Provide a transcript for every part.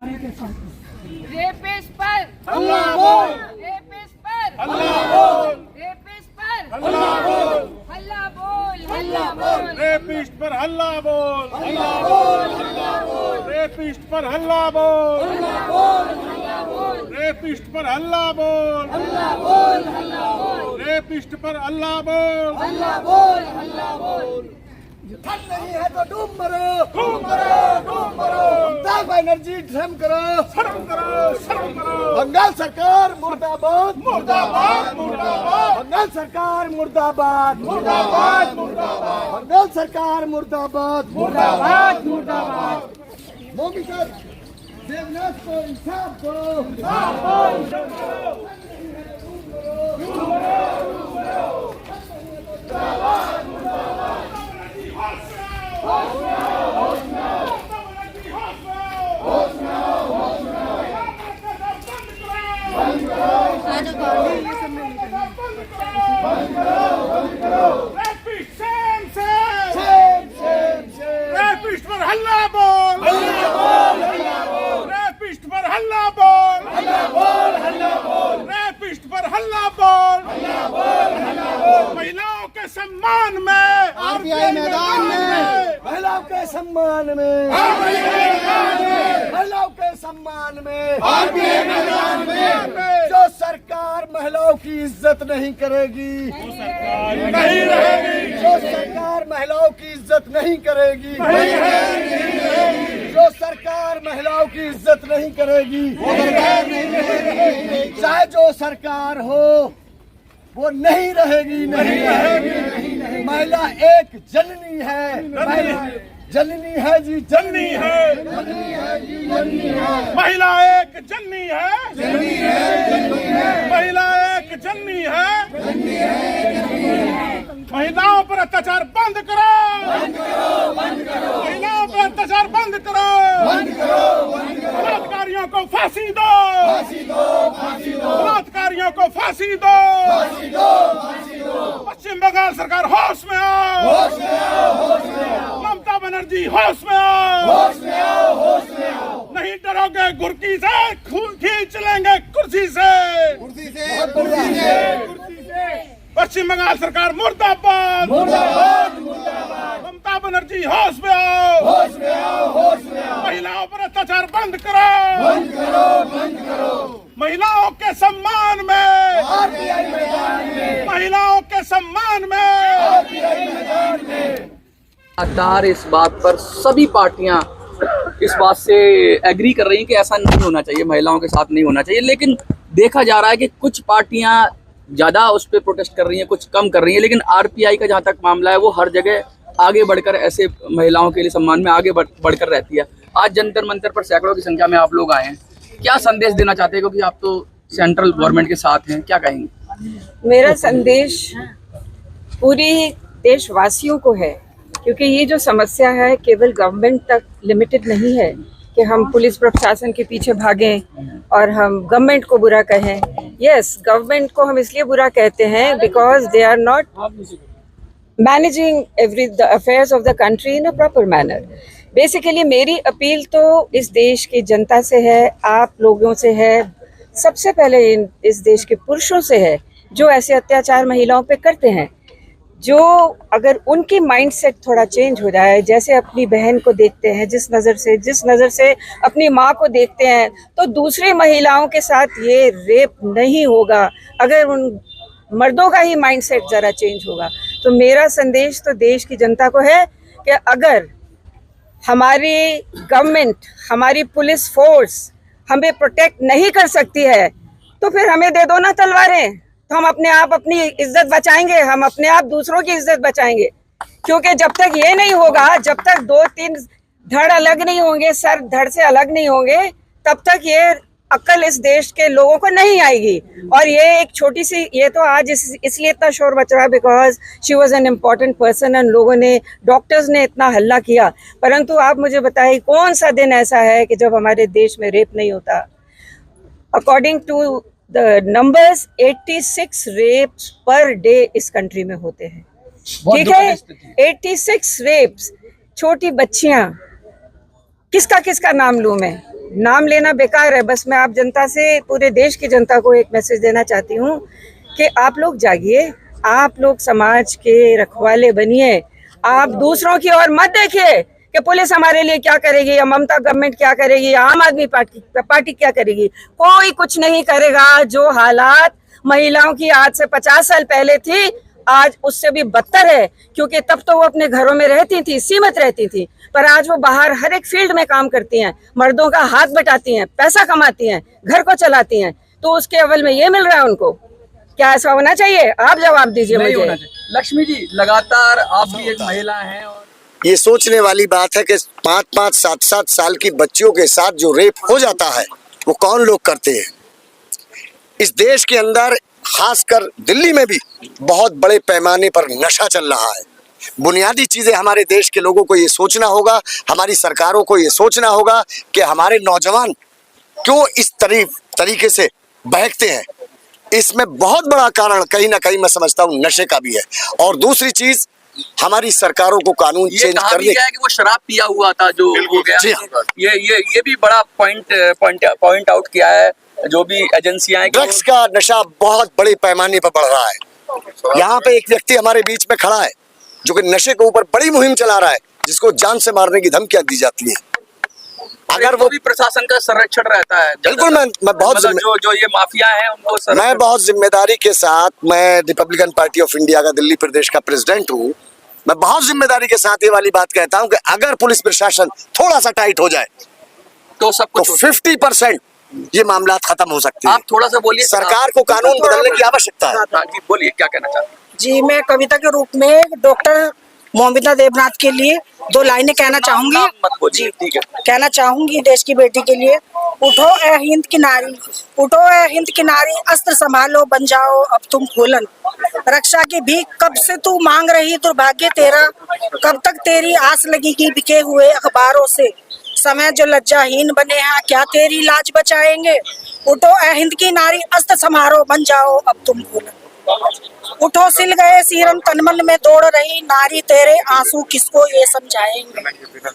Rapist पर हल्ला बोल, रेपिस्ट पर हल्ला बोल, रेपिस्ट पर हल्ला बोल, हल्ला बोल हल्ला बोल रेपिस्ट पर हल्ला बोल, हल्ला बोल, हल्ला बोल, रेपिस्ट पर हल्ला बोल, हल्ला बोल, हल्ला बोल, रेपिस्ट पर हल्ला बोल, हल्ला बोल, हल्ला बोल, रेपिस्ट पर हल्ला बोल, हल्ला बोल, हल्ला बोल। ठंड नहीं है तो डूब मरो, डूब मरो, डूब मरो, ममता बनर्जी ड्रम करो, शर्म करो, शर्म करो, बंगाल सरकार मुर्दाबाद, मुर्दाबाद, मुर्दाबाद, बंगाल सरकार मुर्दाबाद, मुर्दाबाद, मुर्दाबाद, बंगाल सरकार मुर्दाबाद, मुर्दाबाद, मुर्दाबाद। मोदी सर देवनाथ को इंसाफ दो, रेपिस्ट पर हल्ला बोल, हल्ला बोल, हल्ला बोल, रेपिस्ट पर हल्ला बोल, हल्ला बोल, हल्ला बोल, रेपिस्ट पर हल्ला बोल, हल्ला बोल, हल्ला बोल। महिलाओं के सम्मान में आरपीआई मैदान में, महिलाओं के सम्मान में, महिलाओं के सम्मान में, आरपीआई मैदान में जो सरकार महिलाओं की इज्जत नहीं करेगी, नहीं रहेगी, जो सरकार महिलाओं की इज्जत नहीं करेगी, नहीं रहेगी, जो सरकार महिलाओं की इज्जत नहीं करेगी, चाहे जो सरकार हो वो नहीं रहेगी, नहीं रहेगी। महिला एक जननी है, महिला जननी है जी, जननी है, महिला एक जननी है, महिला एक जननी है, महिलाओं पर अत्याचार बंद करो, महिलाओं पर अत्याचार बंद करो, बलात्कारियों को फांसी दो, बलात्कारियों को फांसी दो, पश्चिम बंगाल सरकार होश में आओ, ममता बनर्जी होश में आओ, नहीं डरोगे घुर्की से, खींच लेंगे कुर्सी से, पश्चिम बंगाल सरकार मुर्दाबाद, ममता बनर्जी होश में आओ, महिलाओं पर अत्याचार बंद करो, महिलाओं के सम्मान में, महिलाओं के सम्मान में। लगातार इस बात पर सभी पार्टियां इस बात से एग्री कर रही हैं कि ऐसा नहीं होना चाहिए, महिलाओं के साथ नहीं होना चाहिए, लेकिन देखा जा रहा है कि कुछ पार्टियां ज़्यादा उस पर प्रोटेस्ट कर रही हैं, कुछ कम कर रही हैं, लेकिन आरपीआई का जहां तक मामला है वो हर जगह आगे बढ़कर ऐसे महिलाओं के लिए सम्मान में आगे बढ़कर रहती है। आज जंतर मंतर पर सैकड़ों की संख्या में आप लोग आए हैं, क्या संदेश देना चाहते हैं, क्योंकि आप तो सेंट्रल गवर्नमेंट के साथ हैं, क्या कहेंगे? मेरा संदेश पूरी देशवासियों को है, क्योंकि ये जो समस्या है केवल गवर्नमेंट तक लिमिटेड नहीं है कि हम पुलिस प्रशासन के पीछे भागें और हम गवर्नमेंट को बुरा कहें। यस, गवर्नमेंट को हम इसलिए बुरा कहते हैं because they are not managing the affairs of the country in a proper manner. Basically मेरी अपील तो इस देश की जनता से है, आप लोगों से है, सबसे पहले इस देश के पुरुषों से है जो ऐसे अत्याचार महिलाओं पे करते हैं। जो अगर उनकी माइंडसेट थोड़ा चेंज हो जाए, जैसे अपनी बहन को देखते हैं जिस नज़र से अपनी माँ को देखते हैं, तो दूसरी महिलाओं के साथ ये रेप नहीं होगा अगर उन मर्दों का ही माइंडसेट ज़रा चेंज होगा। तो मेरा संदेश तो देश की जनता को है कि अगर हमारी गवर्नमेंट, हमारी पुलिस फोर्स हमें प्रोटेक्ट नहीं कर सकती है तो फिर हमें दे दो ना तलवारें, तो हम अपने आप अपनी इज्जत बचाएंगे, हम अपने आप दूसरों की इज्जत बचाएंगे। क्योंकि जब तक ये नहीं होगा, जब तक 2-3 धड़ अलग नहीं होंगे, सर धड़ से अलग नहीं होंगे, तब तक ये अक्ल इस देश के लोगों को नहीं आएगी। और ये एक छोटी सी, ये तो आज इसलिए इतना शोर मच रहा है because she was an important person and लोगों ने, डॉक्टर्स ने इतना हल्ला किया। परंतु आप मुझे बताइए कौन सा दिन ऐसा है कि जब हमारे देश में रेप नहीं होता? According to the numbers 86 rapes per day इस कंट्री में होते हैं, ठीक है? 86 रेप्स, छोटी बच्चियां, किसका नाम लूं मैं? नाम लेना बेकार है। बस मैं आप जनता से, पूरे देश की जनता को एक मैसेज देना चाहती हूँ कि आप लोग जागिए, आप लोग समाज के रखवाले बनिए। आप दूसरों की ओर मत देखिए कि पुलिस हमारे लिए क्या करेगी, या ममता गवर्नमेंट क्या करेगी, या आम आदमी पार्टी क्या करेगी। कोई कुछ नहीं करेगा। जो हालात महिलाओं की आज से 50 साल पहले थी, आज उससे भी बदतर है, क्योंकि तब तो वो अपने घरों में रहती थी, सीमित रहती थी, पर आज वो बाहर हर एक फील्ड में काम करती हैं, मर्दों का हाथ बटाती हैं, पैसा कमाती हैं, घर को चलाती हैं। तो उसके अवल में ये मिल रहा है उनको। क्या ऐसा होना चाहिए? आप जवाब दीजिए मुझे। लक्ष्मी जी, लगातार आप भी एक महिला हैं और ये सोचने वाली बात है कि 5-5, 7-7 साल की बच्चियों के साथ जो रेप हो जाता है वो कौन लोग करते हैं। इस देश के अंदर, खासकर दिल्ली में भी बहुत बड़े पैमाने पर नशा चल रहा है। बुनियादी चीजें हमारे देश के लोगों को ये सोचना होगा, हमारी सरकारों को ये सोचना होगा कि हमारे नौजवान क्यों इस तरीके से बहकते हैं। इसमें बहुत बड़ा कारण कहीं ना कहीं मैं समझता हूँ नशे का भी है। और दूसरी चीज, हमारी सरकारों को कानून ये चेंज कहा भी करने गया है कि वो शराब पिया हुआ था जो हो गया। जी। ये भी बड़ा पॉइंट आउट किया है जो भी एजेंसियां हैं। ड्रग्स का नशा बहुत बड़े पैमाने पर बढ़ रहा है। यहाँ पे एक व्यक्ति हमारे बीच में खड़ा है जो कि नशे के ऊपर बड़ी मुहिम चला रहा है, जिसको जान से मारने की धमकियां दी जाती है। अगर वो भी प्रशासन का संरक्षण रहता है। बिल्कुल, मैं बहुत जो ये माफिया है उनको मैं बहुत जिम्मेदारी के साथ, मैं रिपब्लिकन पार्टी ऑफ इंडिया का दिल्ली प्रदेश का प्रेसिडेंट हूँ, मैं बहुत जिम्मेदारी के साथ ये वाली बात कहता हूँ कि अगर पुलिस प्रशासन थोड़ा सा टाइट हो जाए तो सब कुछ 50% ये मामला खत्म हो सकते हैं। आप थोड़ा सा बोलिए। सरकार को कानून बदलने की आवश्यकता है। हाँ जी, बोलिए क्या कहना चाहते हैं। जी, मैं कविता के रूप में डॉक्टर मोमिता देवनाथ के लिए 2 लाइनें कहना चाहूंगी। मत बोलिए, ठीक है। कहना चाहूंगी देश की बेटी के लिए। उठो ए हिंद की नारी, उठो ए हिंद की नारी, अस्त्र संभालो बन जाओ अब तुम फूलन। रक्षा की भीख कब से तू मांग रही, दुर्भाग्य तेरा कब तक तेरी आस लगेगी बिके हुए अखबारों से। समय जो लज्जाहीन बने हैं क्या तेरी लाज बचाएंगे। उठो ए हिंद की नारी, अस्त्र संभालो बन जाओ अब तुम फूलन। उठो सिल गए सीरम तनमन में दौड़ रही नारी, तेरे आंसू किसको ये समझाएंगे।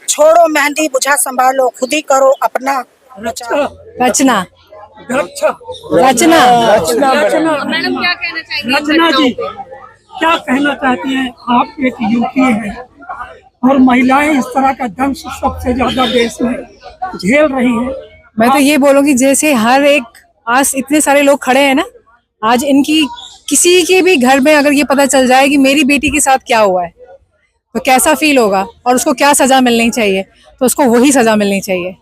छोड़ो मेहंदी बुझा संभालो, खुद ही करो अपना रचना। रचना मैडम क्या कहना चाहेंगी? रचना जी क्या कहना चाहती हैं? आप एक यूपी हैं और महिलाएं इस तरह का दंश सबसे ज्यादा देश में झेल रही हैं। मैं तो ये बोलूंगी, जैसे हर एक आज इतने सारे लोग खड़े हैं ना, आज इनकी किसी के भी घर में अगर ये पता चल जाए कि मेरी बेटी के साथ क्या हुआ है तो कैसा फील होगा और उसको क्या सजा मिलनी चाहिए, तो उसको वही सजा मिलनी चाहिए।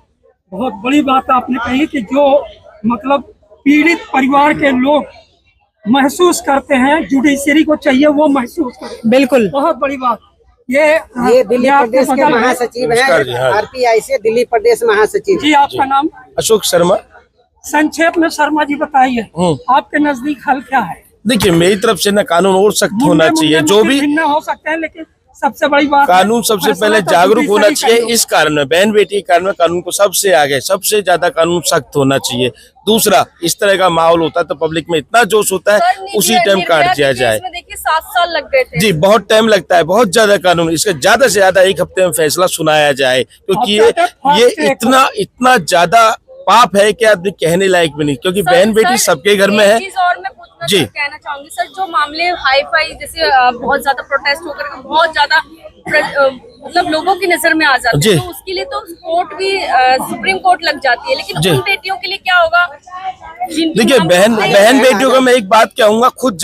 बहुत बड़ी बात आपने कही कि जो मतलब पीड़ित परिवार के लोग महसूस करते हैं, जुडिशरी को चाहिए वो महसूस करें। बिल्कुल, बहुत बड़ी बात। ये दिल्ली प्रदेश के महासचिव हैं, आरपीआई से दिल्ली प्रदेश महासचिव। जी, आपका नाम? अशोक शर्मा। संक्षेप में शर्मा जी बताइए, आपके नजदीक हल क्या है? देखिए, मेरी तरफ से ना कानून और सख्त होना चाहिए। जो भी भिन्न हो सकते हैं, लेकिन सबसे बड़ी बात कानून सबसे पहले जागरूक होना चाहिए। इस कारण में बहन बेटी के कारण में कानून को सबसे आगे, सबसे ज्यादा कानून सख्त होना चाहिए। दूसरा, इस तरह का माहौल होता है तो पब्लिक में इतना जोश होता है, उसी टाइम काट दिया जाए। देखिए 7 साल लग गए थे। जी, बहुत टाइम लगता है, बहुत ज्यादा कानून। इसका ज्यादा से ज्यादा 1 हफ्ते में फैसला सुनाया जाए, क्योंकि ये इतना ज्यादा पाप है कि आदमी कहने लायक भी नहीं, क्योंकि बहन बेटी सबके घर में है। जी, कहना चाहूंगी सर, जो मामले हाई फाई जैसे बहुत ज्यादा प्रोटेस्ट होकर के बहुत ज्यादा मतलब लोगों की नजर में आ जाते हैं, तो उसके लिए तो कोर्ट भी सुप्रीम कोर्ट लग जाती है, लेकिन उन बेटियों के लिए क्या होगा? देखिए, बहन बेटियों का मैं एक बात कहूंगा, खुद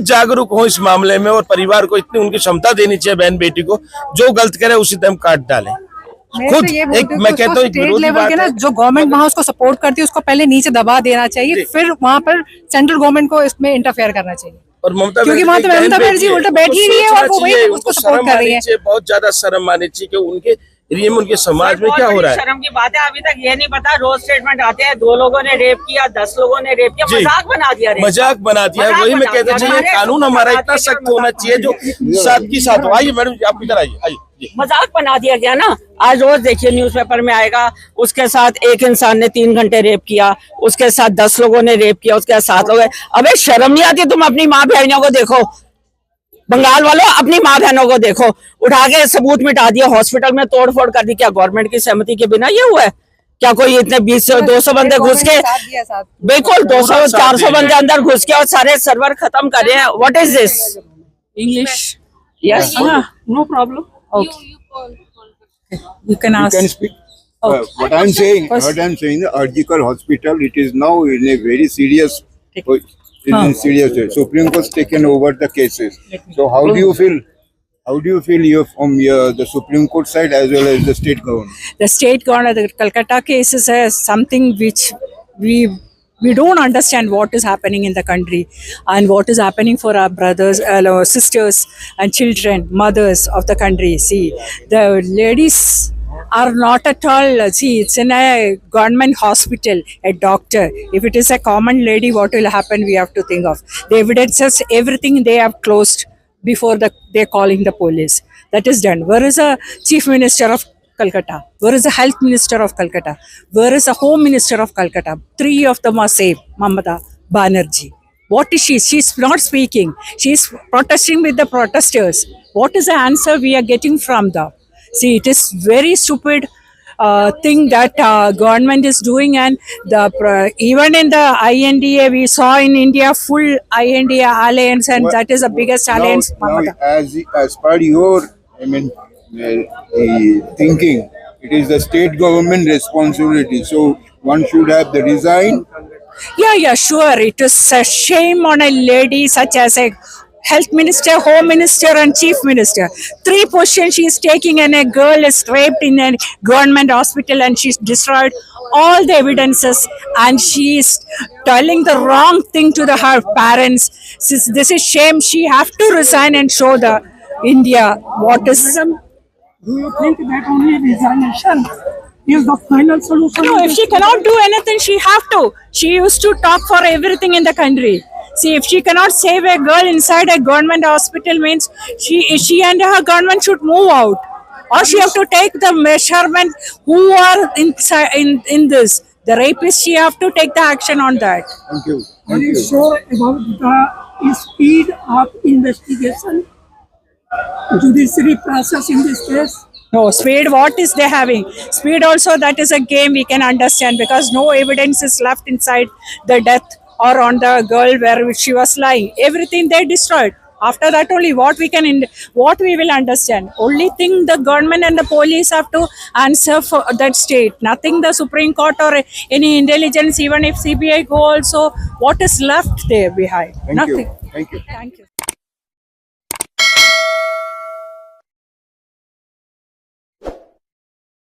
जागरूक हो इस मामले में, और परिवार को इतनी उनकी क्षमता देनी चाहिए बहन बेटी को, जो गलत करे उसी टाइम काट डाले। खुद एक मैं कहता हूँ स्टेट लेवल के ना जो गवर्नमेंट वहाँ उसको सपोर्ट करती है उसको पहले नीचे दबा देना चाहिए, फिर वहाँ पर सेंट्रल गवर्नमेंट को इसमें इंटरफेयर करना चाहिए। और ममता क्योंकि वहाँ तो ममता बनर्जी उल्टा बैठी रही है और वो वही उसको सपोर्ट कर रही है। बहुत ज्यादा शर्म आनी चाहिए कि उनके एरिया में, उनके समाज में क्या हो रहा है। शर्म की बात है, अभी तक ये नहीं पता। रोज स्टेटमेंट आते हैं 2 लोगों ने रेप किया, 10 लोगों ने रेप किया, मजाक बना दिया। मजाक बना दिया, वही मैं कहता चाहिए कानून हमारा इतना सख्त होना चाहिए जो साथ की साथ। आइए मैडम, आप इधर आइए। मजाक बना दिया गया ना। आज रोज देखिए न्यूज़पेपर में आएगा, उसके साथ एक इंसान ने 3 घंटे रेप किया, उसके साथ 10 लोगों ने रेप किया, उसके साथ 7 लोग। अबे शर्म नहीं आती? तुम अपनी माँ बहनों को देखो, बंगाल वालों अपनी माँ बहनों को देखो, उठा के सबूत मिटा दिया, हॉस्पिटल में तोड़फोड़ कर दी। क्या गवर्नमेंट की सहमति के बिना ये हुआ है? क्या कोई इतने 200 बंदे घुस के, बिल्कुल 200-400 बंदे अंदर घुस के और सारे सर्वर खत्म कर रहे हैं. What is this? English. Yes, no problem. You can ask. You can speak. What I'm saying, the Arjikar Hospital, it is now in a very serious, way. Supreme Court's taken over the cases. So how do you feel? How do you feel you're from the Supreme Court side as well as the state government? The state government, the Calcutta case is something which we don't understand what is happening in the country and what is happening for our brothers, sisters and children, mothers of the country. See, the ladies are not at all, see, it's in a government hospital, a doctor. If it is a common lady, what will happen, we have to think of. The evidences, everything they have closed before they're calling the police. That is done. Where is the Chief Minister of Calcutta? Where is the Health Minister of Calcutta? Where is the Home Minister of Calcutta? 3 of them are safe. Mamata Banerjee. What is she? She's not speaking. She's protesting with the protesters. What is the answer we are getting from them? See, it is very stupid thing that government is doing, and even in the INDA, we saw in India full INDA alliance, and that is the biggest alliance. Now, as per your, thinking, it is the state government responsibility. So one should have the resign. Yeah, sure. It is a shame on a lady such as a Health Minister, Home Minister and Chief Minister. 3 positions she is taking, and a girl is raped in a government hospital and she's destroyed all the evidences, and she is telling the wrong thing to her parents. This is shame. She have to resign and show the India what is... Madam, do you think that only resignation is the final solution? No, if she cannot do anything, she have to. She used to talk for everything in the country. See, if she cannot save a girl inside a government hospital, means she and her government should move out, or she have to take the measurement who are inside in this. The rapist, she have to take the action on that. Thank you. Are you sure about the speed of investigation, judiciary process in this case? No, speed, what is they having? Speed also, that is a game we can understand, because no evidence is left inside the death or on the girl where she was lying. Everything they destroyed. After that only what we will understand. Only thing the government and the police have to answer for that state. Nothing the Supreme Court or any intelligence, even if CBI go also, what is left there behind? Thank Nothing. you. Thank you. Thank you.